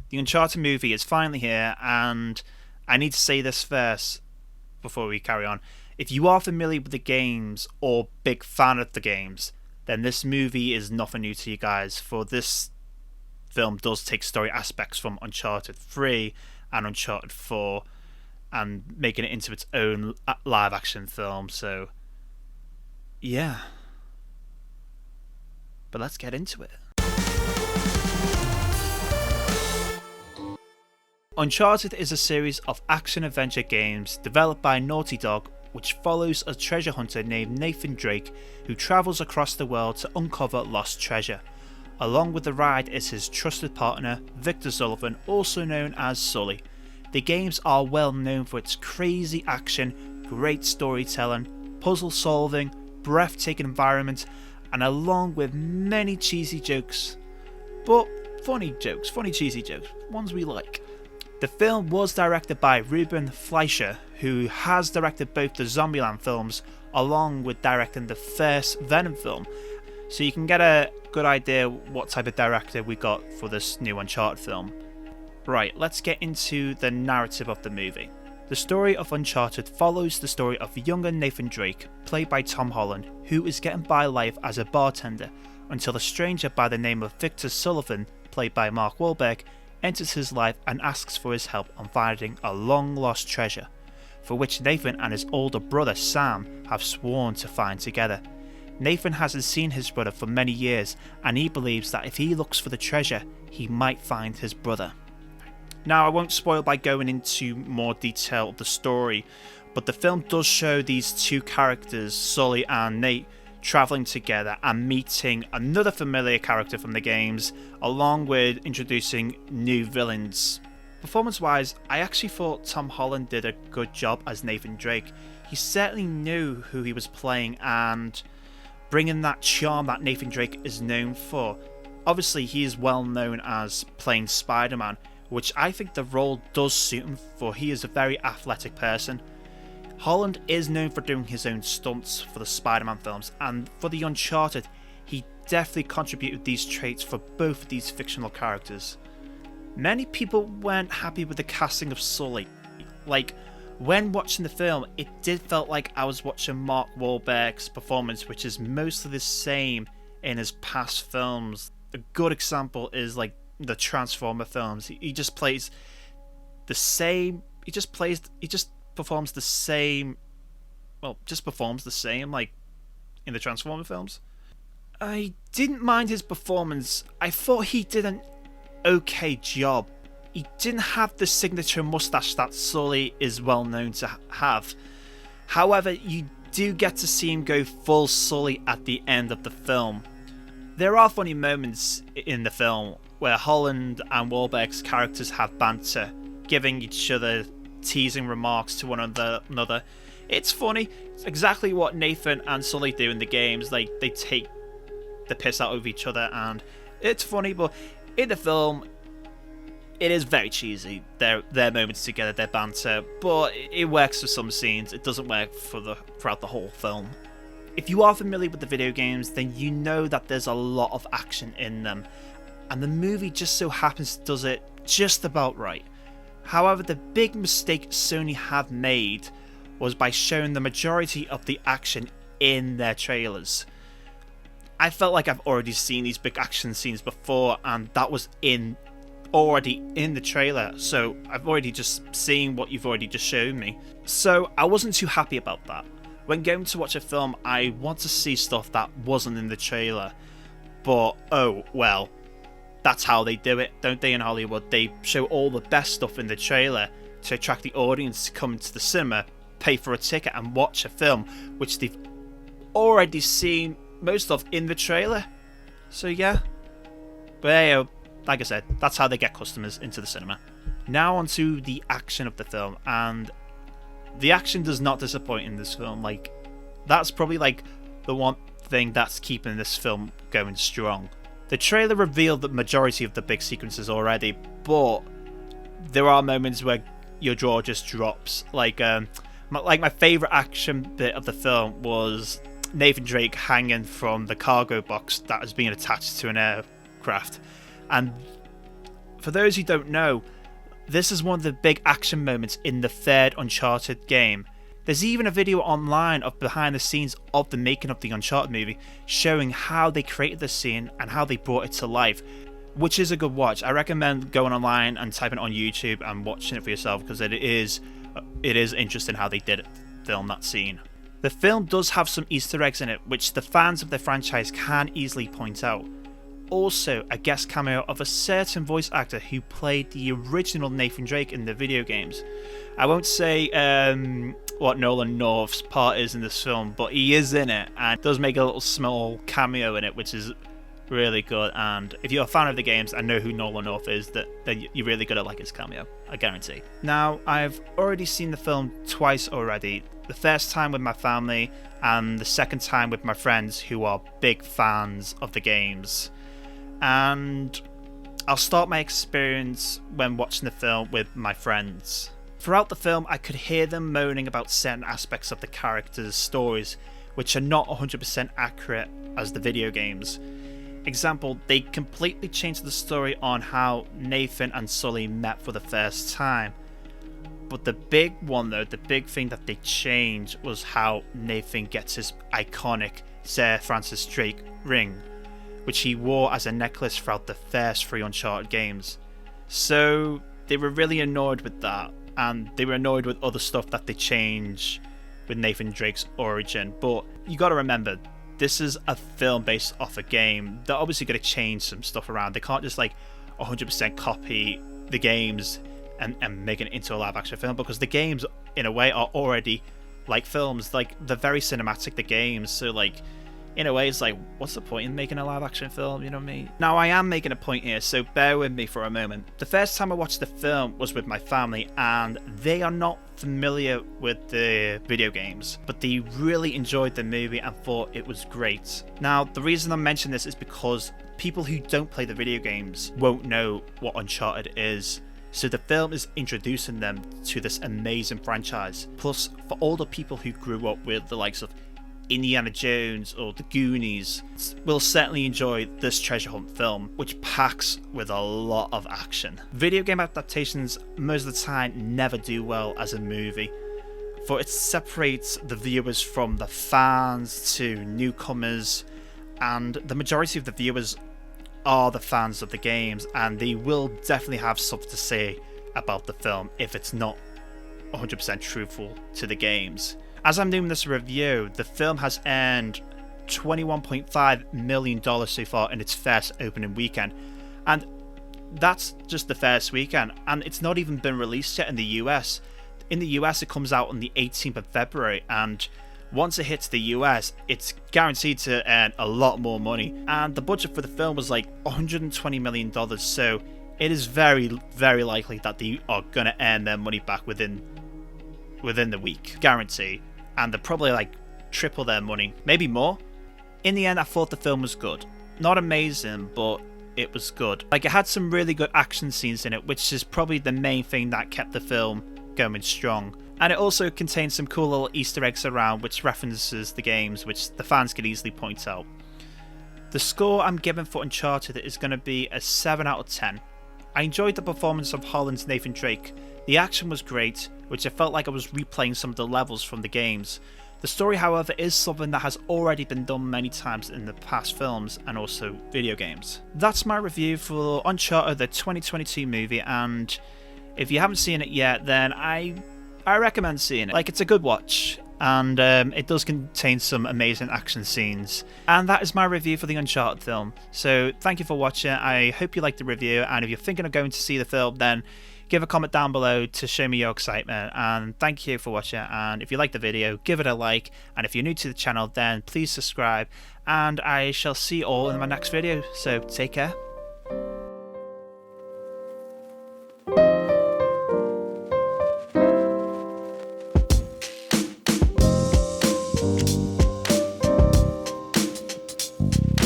The Uncharted movie is finally here, and I need to say this first before we carry on. If you are familiar with the games or big fan of the games, then this movie is nothing new to you guys, for this film does take story aspects from Uncharted 3 and Uncharted 4 and making it into its own live action film. So, yeah. But let's get into it. Uncharted is a series of action-adventure games developed by Naughty Dog, which follows a treasure hunter named Nathan Drake who travels across the world to uncover lost treasure. Along with the ride is his trusted partner, Victor Sullivan, also known as Sully. The games are well known for its crazy action, great storytelling, puzzle solving, breathtaking environment, and along with many cheesy jokes. But funny cheesy jokes, ones we like. The film was directed by Ruben Fleischer, who has directed both the Zombieland films along with directing the first Venom film, so you can get a good idea what type of director we got for this new Uncharted film. Right, let's get into the narrative of the movie. The story of Uncharted follows the story of younger Nathan Drake, played by Tom Holland, who is getting by life as a bartender until a stranger by the name of Victor Sullivan, played by Mark Wahlberg, enters his life and asks for his help on finding a long lost treasure, for which Nathan and his older brother Sam have sworn to find together. Nathan hasn't seen his brother for many years, and he believes that if he looks for the treasure, he might find his brother. Now, I won't spoil by going into more detail of the story, but the film does show these two characters, Sully and Nate, travelling together and meeting another familiar character from the games, along with introducing new villains. Performance wise, I actually thought Tom Holland did a good job as Nathan Drake. He certainly knew who he was playing and bringing that charm that Nathan Drake is known for. Obviously, he is well known as playing Spider-Man, which I think the role does suit him, for he is a very athletic person. Holland is known for doing his own stunts for the Spider-Man films, and for the Uncharted, he definitely contributed these traits for both of these fictional characters. Many people weren't happy with the casting of Sully. Like, when watching the film, it did felt like I was watching Mark Wahlberg's performance, which is mostly the same in his past films. A good example is like the Transformer films. He just plays the same. He just performs the same. Well, just performs the same like in the Transformer films. I didn't mind his performance. I thought he did an okay job. He didn't have the signature mustache that Sully is well known to have. However, you do get to see him go full Sully at the end of the film. There are funny moments in the film where Holland and Wahlberg's characters have banter, giving each other teasing remarks to one another. It's funny. It's exactly what Nathan and Sully do in the games. Like, they take the piss out of each other, and it's funny, but in the film, it is very cheesy. Their moments together, their banter, but it works for some scenes. It doesn't work throughout the whole film. If you are familiar with the video games, then you know that there's a lot of action in them, and the movie just so happens does it just about right. However, the big mistake Sony have made was by showing the majority of the action in their trailers. I felt like I've already seen these big action scenes before, and that was already in the trailer, so I've already just seen what you've already just shown me. So I wasn't too happy about that. When going to watch a film, I want to see stuff that wasn't in the trailer, but oh well, that's how they do it, don't they, in Hollywood? They show all the best stuff in the trailer to attract the audience to come to the cinema, pay for a ticket and watch a film which they've already seen most of in the trailer. So yeah, but hey, like I said, that's how they get customers into the cinema. Now onto the action of the film, and the action does not disappoint in this film. Like, that's probably like the one thing that's keeping this film going strong. The trailer revealed the majority of the big sequences already, but there are moments where your jaw just drops. Like my favourite action bit of the film was Nathan Drake hanging from the cargo box that was being attached to an aircraft. And For those who don't know, this is one of the big action moments in the third Uncharted game. There's even a video online of behind the scenes of the making of the Uncharted movie showing how they created the scene and how they brought it to life, which is a good watch. I recommend going online and typing it on YouTube and watching it for yourself, because it is interesting how they did film that scene. The film does have some Easter eggs in it which the fans of the franchise can easily point out. Also, a guest cameo of a certain voice actor who played the original Nathan Drake in the video games. I won't say what Nolan North's part is in this film, but he is in it and does make a little small cameo in it, which is really good. And if you're a fan of the games and know who Nolan North is, then you're really gonna like his cameo, I guarantee. Now, I've already seen the film twice already. The first time with my family and the second time with my friends who are big fans of the games. And I'll start my experience when watching the film with my friends. Throughout the film, I could hear them moaning about certain aspects of the characters' stories which are not 100% accurate as the video games. Example, they completely changed the story on how Nathan and Sully met for the first time. But the big one though, the big thing that they changed was how Nathan gets his iconic Sir Francis Drake ring, which he wore as a necklace throughout the first 3 Uncharted games. So they were really annoyed with that, and they were annoyed with other stuff that they changed with Nathan Drake's origin. But you gotta remember, this is a film based off a game. They're obviously gonna change some stuff around. They can't just like 100% copy the games and make it into a live action film, because the games in a way are already like films. Like, they're very cinematic, the games, so like in a way it's like, what's the point in making a live action film, you know what I mean? Now, I am making a point here, so bear with me for a moment. The first time I watched the film was with my family, and they are not familiar with the video games, but they really enjoyed the movie and thought it was great. Now, the reason I mention this is because people who don't play the video games won't know what Uncharted is. So the film is introducing them to this amazing franchise. Plus, for all the people who grew up with the likes of Indiana Jones or the Goonies, will certainly enjoy this treasure hunt film, which packs with a lot of action. Video game adaptations most of the time never do well as a movie, for it separates the viewers from the fans to newcomers, and the majority of the viewers are the fans of the games, and they will definitely have something to say about the film if it's not 100% truthful to the games. As I'm doing this review, the film has earned $21.5 million so far in its first opening weekend, and that's just the first weekend, and it's not even been released yet in the US. In the US, it comes out on the 18th of February, and once it hits the US, it's guaranteed to earn a lot more money. And the budget for the film was like $120 million, so it is very, very likely that they are going to earn their money back within the week, guarantee. And they're probably like triple their money, maybe more. In the end, I thought the film was good. Not amazing, but it was good. Like, it had some really good action scenes in it, which is probably the main thing that kept the film going strong. And it also contains some cool little Easter eggs around which references the games, which the fans could easily point out. The score I'm giving for Uncharted is going to be a 7 out of 10. I enjoyed the performance of Holland's Nathan Drake. The action was great, which I felt like I was replaying some of the levels from the games. The story, however, is something that has already been done many times in the past films and also video games. That's my review for Uncharted, the 2022 movie, and if you haven't seen it yet, then I recommend seeing it. Like, it's a good watch, and it does contain some amazing action scenes. And that is my review for the Uncharted film. So thank you for watching. I hope you liked the review, and if you're thinking of going to see the film, then give a comment down below to show me your excitement. And thank you for watching, and if you like the video, give it a like, and if you're new to the channel, then please subscribe, and I shall see you all in my next video. So take care.